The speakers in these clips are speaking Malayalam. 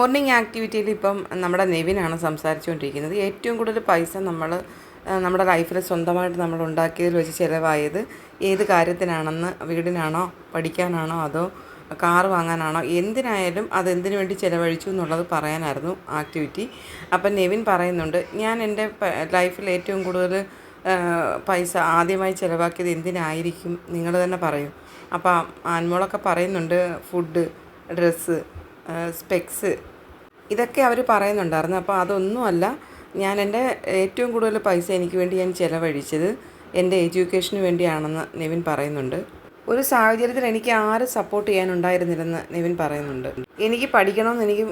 മോർണിംഗ് ആക്ടിവിറ്റിയിൽ ഇപ്പം നമ്മുടെ നെവിനാണ് സംസാരിച്ചുകൊണ്ടിരിക്കുന്നത്. ഏറ്റവും കൂടുതൽ പൈസ നമ്മുടെ ലൈഫിൽ സ്വന്തമായിട്ട് നമ്മൾ ഉണ്ടാക്കിയതിൽ വെച്ച് ചിലവായത് ഏത് കാര്യത്തിനാണെന്ന്, വീടിനാണോ, പഠിക്കാനാണോ, അതോ കാറ് വാങ്ങാനാണോ, എന്തിനായാലും അതെന്തിനു വേണ്ടി ചിലവഴിച്ചു എന്നുള്ളത് പറയാനായിരുന്നു ആക്ടിവിറ്റി. അപ്പം നെവിൻ പറയുന്നുണ്ട്, ഞാൻ എൻ്റെ ലൈഫിൽ ഏറ്റവും കൂടുതൽ പൈസ ആദ്യമായി ചിലവാക്കിയത് എന്തിനായിരിക്കും, നിങ്ങൾ തന്നെ പറയും. അപ്പം ആൻമോളൊക്കെ പറയുന്നുണ്ട് ഫുഡ്, ഡ്രസ്സ്, സ്പെക്സ്, ഇതൊക്കെ അവർ പറയുന്നുണ്ടായിരുന്നു. അപ്പോൾ അതൊന്നുമല്ല, ഞാൻ എൻ്റെ ഏറ്റവും കൂടുതൽ പൈസ എനിക്ക് വേണ്ടി ഞാൻ ചിലവഴിച്ചത് എൻ്റെ എഡ്യൂക്കേഷന് വേണ്ടിയാണെന്ന് നെവിൻ പറയുന്നുണ്ട്. ഒരു സാഹചര്യത്തിൽ എനിക്ക് ആരും സപ്പോർട്ട് ചെയ്യാനുണ്ടായിരുന്നില്ലെന്ന് നെവിൻ പറയുന്നുണ്ട്. എനിക്ക് പഠിക്കണമെന്ന് എനിക്ക്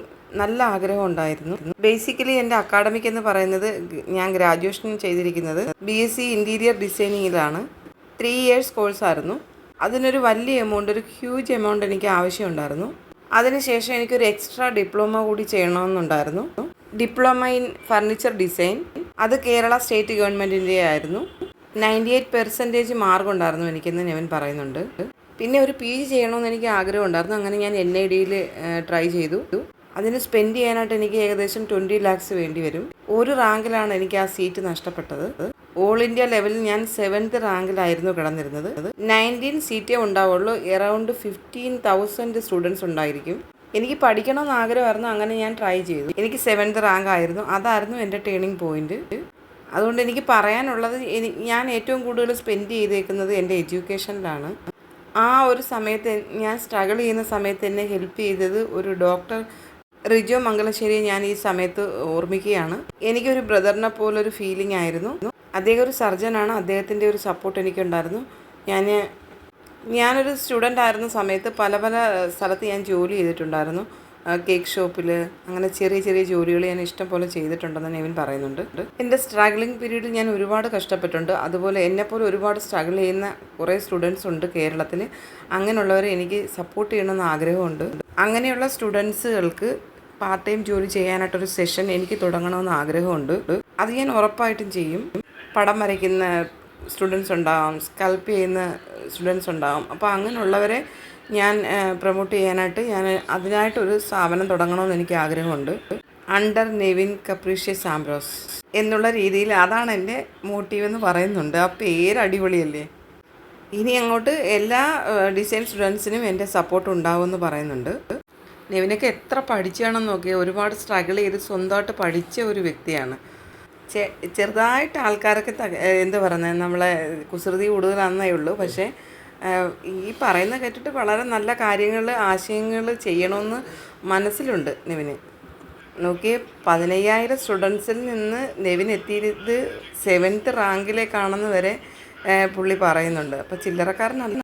നല്ല ആഗ്രഹം ഉണ്ടായിരുന്നു. ബേസിക്കലി എൻ്റെ അക്കാഡമിക് എന്ന് പറയുന്നത്, ഞാൻ ഗ്രാജുവേഷൻ ചെയ്തിരിക്കുന്നത് BSc ഇൻറ്റീരിയർ ഡിസൈനിങ്ങിലാണ്. 3 years കോഴ്സായിരുന്നു. അതിനൊരു വലിയ എമൗണ്ട്, ഒരു ഹ്യൂജ് എമൗണ്ട് എനിക്ക് ആവശ്യമുണ്ടായിരുന്നു. അതിനുശേഷം എനിക്കൊരു എക്സ്ട്രാ ഡിപ്ലോമ കൂടി ചെയ്യണമെന്നുണ്ടായിരുന്നു. Diploma in furniture design. അത് കേരള സ്റ്റേറ്റ് ഗവൺമെൻറ്റിൻ്റെ ആയിരുന്നു. 98% മാർക്ക് ഉണ്ടായിരുന്നു എനിക്കെന്ന് നെവിൻ പറയുന്നുണ്ട്. പിന്നെ ഒരു PG ചെയ്യണമെന്ന് എനിക്ക് ആഗ്രഹം ഉണ്ടായിരുന്നു. അങ്ങനെ ഞാൻ NIDയിൽ ട്രൈ ചെയ്തു. അതിന് സ്പെൻഡ് ചെയ്യാനായിട്ട് എനിക്ക് ഏകദേശം 20 lakhs വേണ്ടി വരും. ഒരു റാങ്കിലാണ് എനിക്ക് ആ സീറ്റ് നഷ്ടപ്പെട്ടത്. ഓൾ ഇന്ത്യ ലെവലിൽ ഞാൻ 7th റാങ്കിലായിരുന്നു കിടന്നിരുന്നത്. 19 സീറ്റേ ഉണ്ടാവുള്ളൂ. അറൗണ്ട് 15,000 സ്റ്റുഡൻസ് ഉണ്ടായിരിക്കും. എനിക്ക് പഠിക്കണമെന്ന് ആഗ്രഹമായിരുന്നു. അങ്ങനെ ഞാൻ ട്രൈ ചെയ്തു. എനിക്ക് 7th റാങ്ക് ആയിരുന്നു. അതായിരുന്നു എൻ്റെ ടേണിംഗ് പോയിന്റ്. അതുകൊണ്ട് എനിക്ക് പറയാനുള്ളത്, ഞാൻ ഏറ്റവും കൂടുതൽ സ്പെൻഡ് ചെയ്തേക്കുന്നത് എൻ്റെ എഡ്യൂക്കേഷനിലാണ്. ആ ഒരു സമയത്ത്, ഞാൻ സ്ട്രഗിൾ ചെയ്യുന്ന സമയത്ത് എന്നെ ഹെൽപ്പ് ചെയ്തത് ഒരു ഡോക്ടർ റിജോ മംഗലശ്ശേരിയെ ഞാൻ ഈ സമയത്ത് ഓർമ്മിക്കുകയാണ്. എനിക്കൊരു ബ്രദറിനെ പോലൊരു ഫീലിംഗ് ആയിരുന്നു. അദ്ദേഹം ഒരു സർജനാണ്. അദ്ദേഹത്തിൻ്റെ ഒരു സപ്പോർട്ട് എനിക്കുണ്ടായിരുന്നു. ഞാനൊരു സ്റ്റുഡൻ്റ് ആയിരുന്ന സമയത്ത് പല സ്ഥലത്ത് ഞാൻ ജോലി ചെയ്തിട്ടുണ്ടായിരുന്നു. കേക്ക് ഷോപ്പിൽ, അങ്ങനെ ചെറിയ ചെറിയ ജോലികൾ ഞാൻ ഇഷ്ടം പോലെ ചെയ്തിട്ടുണ്ടെന്ന് നെവിൻ പറയുന്നുണ്ട്. എൻ്റെ സ്ട്രഗ്ലിംഗ് പീരീഡിൽ ഞാൻ ഒരുപാട് കഷ്ടപ്പെട്ടിട്ടുണ്ട്. അതുപോലെ എന്നെപ്പോലെ ഒരുപാട് സ്ട്രഗിൾ ചെയ്യുന്ന കുറേ സ്റ്റുഡൻസ് ഉണ്ട് കേരളത്തിൽ. അങ്ങനെയുള്ളവരെ എനിക്ക് സപ്പോർട്ട് ചെയ്യണമെന്ന് ആഗ്രഹമുണ്ട്. അങ്ങനെയുള്ള സ്റ്റുഡൻസുകൾക്ക് പാർട്ട് ടൈം ജോലി ചെയ്യാനായിട്ടൊരു സെഷൻ എനിക്ക് തുടങ്ങണമെന്ന് ആഗ്രഹമുണ്ട്. അത് ഞാൻ ഉറപ്പായിട്ടും ചെയ്യും. പടം വരയ്ക്കുന്ന സ്റ്റുഡൻസ് ഉണ്ടാകും, സ്കൾപ്പ് ചെയ്യുന്ന സ്റ്റുഡൻസ് ഉണ്ടാകും. അപ്പോൾ അങ്ങനെയുള്ളവരെ ഞാൻ പ്രൊമോട്ട് ചെയ്യാനായിട്ട് അതിനായിട്ടൊരു സ്ഥാപനം തുടങ്ങണമെന്ന് എനിക്ക് ആഗ്രഹമുണ്ട്. അണ്ടർ നെവിൻ കപ്രീഷ്യസ് ആംബ്രോസ് എന്നുള്ള രീതിയിൽ. അതാണ് എൻ്റെ മോട്ടീവ് എന്ന് പറയുന്നുണ്ട്. ആ പേര് അടിപൊളിയല്ലേ. ഇനി അങ്ങോട്ട് എല്ലാ ഡിസൈൻ സ്റ്റുഡൻസിനും എൻ്റെ സപ്പോർട്ട് ഉണ്ടാവുമെന്ന് പറയുന്നുണ്ട്. നെവിനൊക്കെ എത്ര പഠിച്ചാണെന്ന് നോക്കിയാൽ ഒരുപാട് സ്ട്രഗിൾ ചെയ്ത് സ്വന്തമായിട്ട് പഠിച്ച ഒരു വ്യക്തിയാണ്. ചെറുതായിട്ട് ആൾക്കാരൊക്കെ എന്താ പറയുന്നത്, നമ്മളെ കുസൃതി കൂടുതലാണെന്നേ ഉള്ളൂ. പക്ഷേ ഈ പറയുന്ന കേട്ടിട്ട് വളരെ നല്ല കാര്യങ്ങൾ, ആശയങ്ങൾ ചെയ്യണമെന്ന് മനസ്സിലുണ്ട് നെവിന്. നോക്കിയേ, 15,000 സ്റ്റുഡൻസിൽ നിന്ന് നെവിൻ എത്തിയത് 7th റാങ്കിലേക്കാണെന്ന് വരെ പുള്ളി പറയുന്നുണ്ട്. അപ്പോൾ ചില്ലറക്കാരനല്ല.